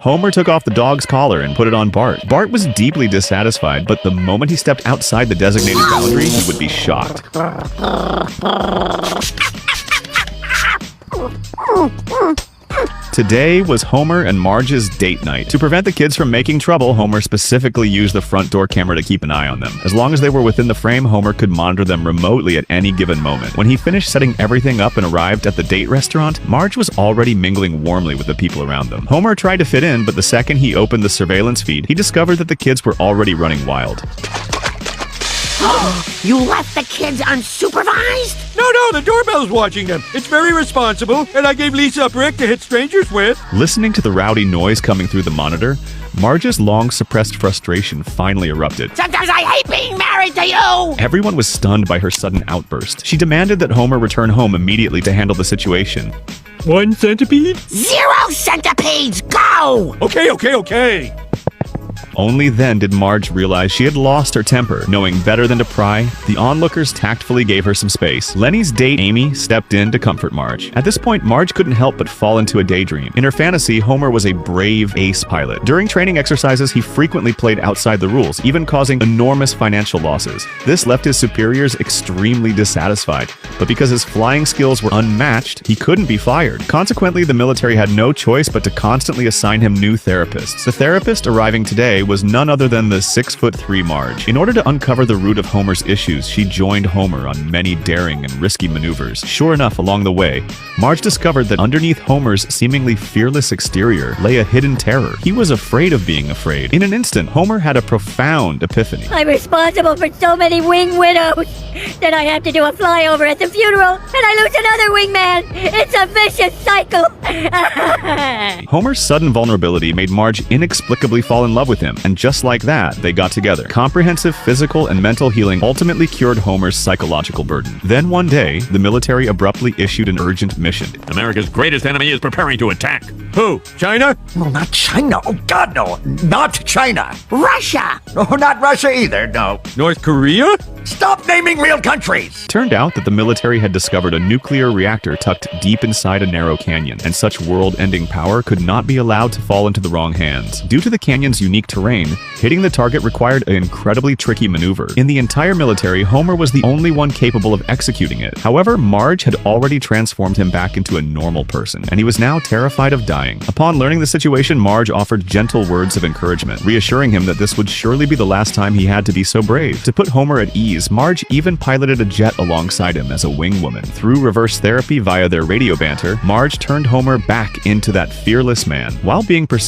Homer took off the dog's collar and put it on Bart. Bart was deeply dissatisfied, but the moment he stepped outside the designated boundary, he would be shocked. Today was Homer and Marge's date night. To prevent the kids from making trouble, Homer specifically used the front door camera to keep an eye on them. As long as they were within the frame, Homer could monitor them remotely at any given moment. When he finished setting everything up and arrived at the date restaurant, Marge was already mingling warmly with the people around them. Homer tried to fit in, but the second he opened the surveillance feed, he discovered that the kids were already running wild. You left the kids unsupervised? No, the doorbell's watching them. It's very responsible, and I gave Lisa a brick to hit strangers with. Listening to the rowdy noise coming through the monitor, Marge's long-suppressed frustration finally erupted. Sometimes I hate being married to you! Everyone was stunned by her sudden outburst. She demanded that Homer return home immediately to handle the situation. 1 centipede? 0 centipedes! Go! Okay. Only then did Marge realize she had lost her temper. Knowing better than to pry, the onlookers tactfully gave her some space. Lenny's date, Amy, stepped in to comfort Marge. At this point, Marge couldn't help but fall into a daydream. In her fantasy, Homer was a brave ace pilot. During training exercises, he frequently played outside the rules, even causing enormous financial losses. This left his superiors extremely dissatisfied, but because his flying skills were unmatched, he couldn't be fired. Consequently, the military had no choice but to constantly assign him new therapists. The therapist arriving today was none other than the 6'3" Marge. In order to uncover the root of Homer's issues, she joined Homer on many daring and risky maneuvers. Sure enough, along the way, Marge discovered that underneath Homer's seemingly fearless exterior lay a hidden terror. He was afraid of being afraid. In an instant, Homer had a profound epiphany. I'm responsible for so many wing widows that I have to do a flyover at the funeral, and I lose another wingman. It's a vicious cycle. Homer's sudden vulnerability made Marge inexplicably fall in love with him, and just like that, they got together. Comprehensive physical and mental healing ultimately cured Homer's psychological burden. Then one day, the military abruptly issued an urgent mission. America's greatest enemy is preparing to attack. Who? China? No, not China. Oh, God, no. Not China. Russia! No, not Russia either, no. North Korea? Stop naming real countries! Turned out that the military had discovered a nuclear reactor tucked deep inside a narrow canyon, and such world-ending power could not be allowed to fall into the wrong hands. Due to the canyon's unique terrain, hitting the target required an incredibly tricky maneuver. In the entire military, Homer was the only one capable of executing it. However, Marge had already transformed him back into a normal person, and he was now terrified of dying. Upon learning the situation, Marge offered gentle words of encouragement, reassuring him that this would surely be the last time he had to be so brave. To put Homer at ease, Marge even piloted a jet alongside him as a wing woman. Through reverse therapy via their radio banter, Marge turned Homer back into that fearless man. While being pursued